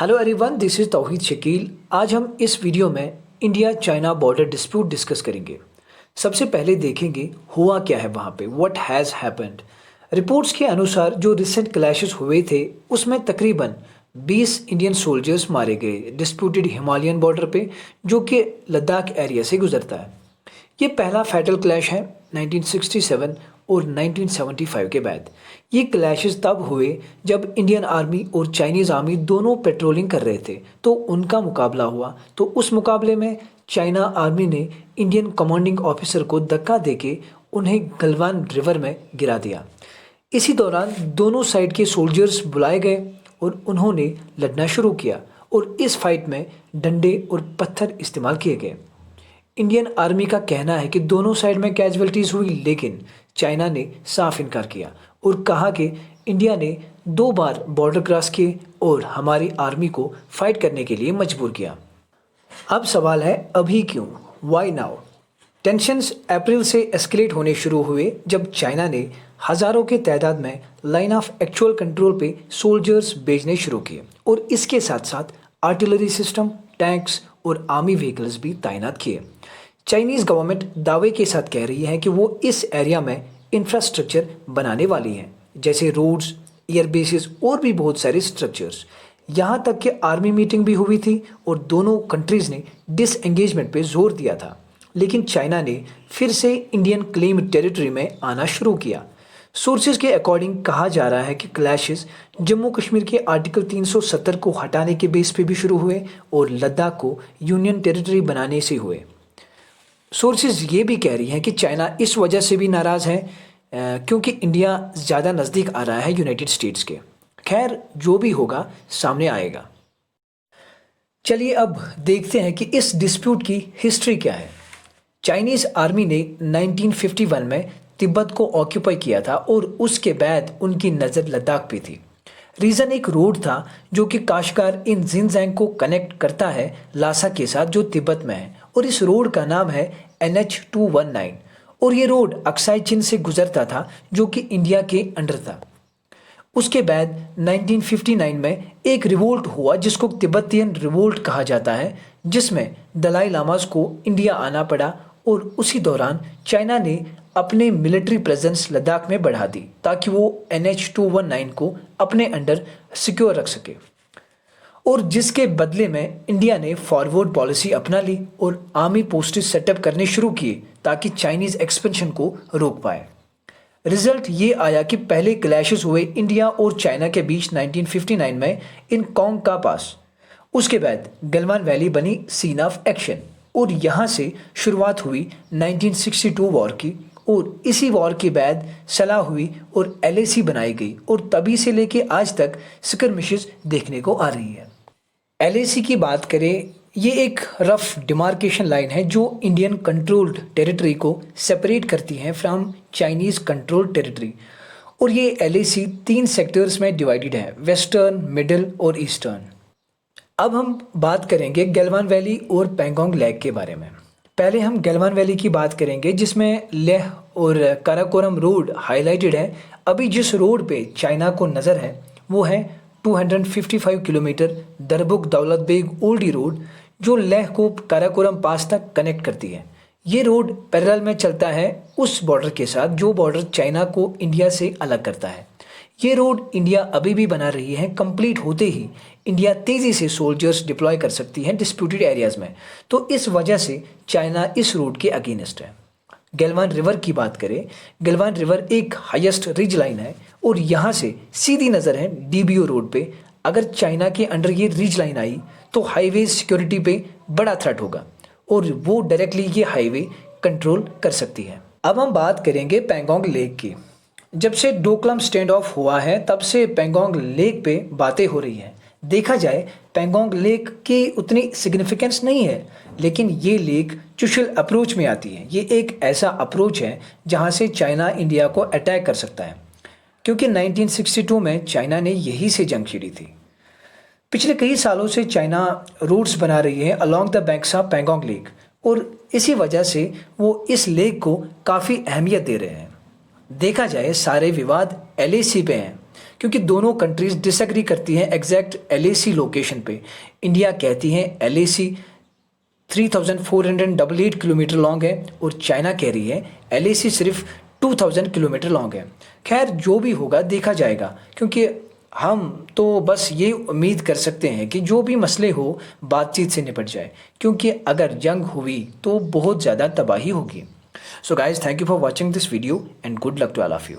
Hello everyone, this is तौहीद शकील। आज हम इस वीडियो में India China border dispute discuss करेंगे। सबसे पहले देखेंगे हुआ क्या है वहाँ पे, व्हाट हैज़ हैपेंड। रिपोर्ट्स के अनुसार जो रिसेंट क्लैशेस हुए थे उसमें तकरीबन 20 इंडियन सोल्जर्स मारे गए डिस्प्यूटेड हिमालयन बॉर्डर पे, जो कि लद्दाख एरिया से गुजरता है। ये पहला फैटल क्लैश है 1967 और 1975 के बाद। ये क्लैशेस तब हुए जब इंडियन आर्मी और चाइनीज़ आर्मी दोनों पेट्रोलिंग कर रहे थे, तो उनका मुकाबला हुआ। तो उस मुकाबले में चाइना आर्मी ने इंडियन कमांडिंग ऑफिसर को धक्का देके उन्हें गलवान रिवर में गिरा दिया। इसी दौरान दोनों साइड के सोल्जर्स बुलाए गए और उन्होंने लड़ना शुरू किया और इस फाइट में डंडे और पत्थर इस्तेमाल किए गए। इंडियन आर्मी का कहना है कि दोनों साइड में कैजुअलिटीज हुई, लेकिन चाइना ने साफ इनकार किया और कहा कि इंडिया ने 2 बार बॉर्डर क्रॉस किए और हमारी आर्मी को फाइट करने के लिए मजबूर किया। अब सवाल है, अभी क्यों, वाई नाउ। टेंशंस अप्रैल से एस्केलेट होने शुरू हुए जब चाइना ने हज़ारों के तादाद में लाइन ऑफ एक्चुअल कंट्रोल पे सोल्जर्स भेजने शुरू किए और इसके साथ साथ आर्टिलरी सिस्टम, टैंक्स और आर्मी व्हीकल्स भी तैनात किए। चाइनीज़ गवर्नमेंट दावे के साथ कह रही है कि वो इस एरिया में इंफ्रास्ट्रक्चर बनाने वाली है, जैसे रोड्स, एयर बेसिस और भी बहुत सारे स्ट्रक्चर्स। यहाँ तक कि आर्मी मीटिंग भी हुई थी और दोनों कंट्रीज़ ने डिसएंगेजमेंट पे जोर दिया था, लेकिन चाइना ने फिर से इंडियन क्लेम टेरिटरी में आना शुरू किया। सोर्सेज के अकॉर्डिंग कहा जा रहा है कि क्लैशेस जम्मू कश्मीर के आर्टिकल 370 को हटाने के बेस पे भी शुरू हुए और लद्दाख को यूनियन टेरिटरी बनाने से हुए। सोर्सेज ये भी कह रही हैं कि चाइना इस वजह से भी नाराज़ है क्योंकि इंडिया ज़्यादा नज़दीक आ रहा है यूनाइटेड स्टेट्स के। खैर, जो भी होगा सामने आएगा। चलिए अब देखते हैं कि इस डिस्प्यूट की हिस्ट्री क्या है। चाइनीज़ आर्मी ने 1951 में तिब्बत को ऑक्यूपाई किया था और उसके बाद उनकी नज़र लद्दाख पे थी। रीज़न एक रोड था जो कि काशगार इन जिनजियांग को कनेक्ट करता है लासा के साथ, जो तिब्बत में है, और इस रोड का नाम है NH219 और ये रोड अक्साई चिन से गुजरता था जो कि इंडिया के अंडर था। उसके बाद 1959 में एक रिवोल्ट हुआ जिसको तिब्बतियन रिवोल्ट कहा जाता है, जिसमें दलाई लामास को इंडिया आना पड़ा और उसी दौरान चाइना ने अपने मिलिट्री प्रेजेंस लद्दाख में बढ़ा दी ताकि वो NH219 को अपने अंडर सिक्योर रख सके, और जिसके बदले में इंडिया ने फॉरवर्ड पॉलिसी अपना ली और आर्मी पोस्टेज सेटअप करने शुरू किए ताकि चाइनीज़ एक्सपेंशन को रोक पाए। रिजल्ट ये आया कि पहले क्लैशेस हुए इंडिया और चाइना के बीच 1959 में इन कोंग का पास। उसके बाद गलवान वैली बनी सीन ऑफ एक्शन और यहाँ से शुरुआत हुई 1962 वॉर की, और इसी वॉर के बाद सलाह हुई और LAC बनाई गई और तभी से लेके आज तक स्कर्मिशेस देखने को आ रही है। LAC की बात करें, ये एक रफ डिमार्केशन लाइन है जो इंडियन कंट्रोल्ड टेरिटरी को सेपरेट करती है फ्रॉम चाइनीज़ कंट्रोल्ड टेरिटरी, और ये LAC 3 सेक्टर्स में डिवाइडेड है, वेस्टर्न, मिडिल और ईस्टर्न। अब हम बात करेंगे गलवान वैली और पेंगोंग लेक के बारे में। पहले हम गलवान वैली की बात करेंगे जिसमें लेह और काराकोरम रोड हाईलाइटेड है। अभी जिस रोड पे चाइना को नज़र है वो है 255 किलोमीटर दरबुक दौलत बेग ओल्डी रोड, जो लेह को काराकोरम पास तक कनेक्ट करती है। ये रोड पैरेलल में चलता है उस बॉर्डर के साथ जो बॉर्डर चाइना को इंडिया से अलग करता है। ये रोड इंडिया अभी भी बना रही है। कंप्लीट होते ही इंडिया तेज़ी से सोल्जर्स डिप्लॉय कर सकती है डिस्प्यूटेड एरियाज़ में, तो इस वजह से चाइना इस रोड के अगेंस्ट है। गलवान रिवर की बात करें, गलवान रिवर एक हाईएस्ट रिज लाइन है और यहाँ से सीधी नज़र है DBO रोड पे। अगर चाइना के अंडर ये रिज लाइन आई तो हाईवे सिक्योरिटी पे बड़ा थ्रेट होगा और वो डायरेक्टली ये हाईवे कंट्रोल कर सकती है। अब हम बात करेंगे पेंगोंग लेक की। जब से डोकलाम स्टैंड ऑफ हुआ है तब से पेंगोंग लेक पे बातें हो रही हैं। देखा जाए पेंगोंग लेक की उतनी सिग्निफिकेंस नहीं है, लेकिन ये लेक चुशल अप्रोच में आती है। ये एक ऐसा अप्रोच है जहाँ से चाइना इंडिया को अटैक कर सकता है, क्योंकि 1962 में चाइना ने यही से जंग छिड़ी थी। पिछले कई सालों से चाइना रोड्स बना रही है along the banks of Pangong lake, और इसी वजह से वो इस लेक को काफ़ी अहमियत दे रहे हैं। देखा जाए सारे विवाद LAC पे हैं, क्योंकि दोनों कंट्रीज डिसएग्री करती हैं एग्जैक्ट LAC लोकेशन पे। इंडिया कहती है LAC 3488 किलोमीटर लॉन्ग है और चाइना कह रही है LAC सिर्फ 2000 किलोमीटर लॉन्ग है। खैर जो भी होगा देखा जाएगा, क्योंकि हम तो बस ये उम्मीद कर सकते हैं कि जो भी मसले हो बातचीत से निपट जाए, क्योंकि अगर जंग हुई तो बहुत ज़्यादा तबाही होगी। So guys, thank you for watching this video and good luck to all of you.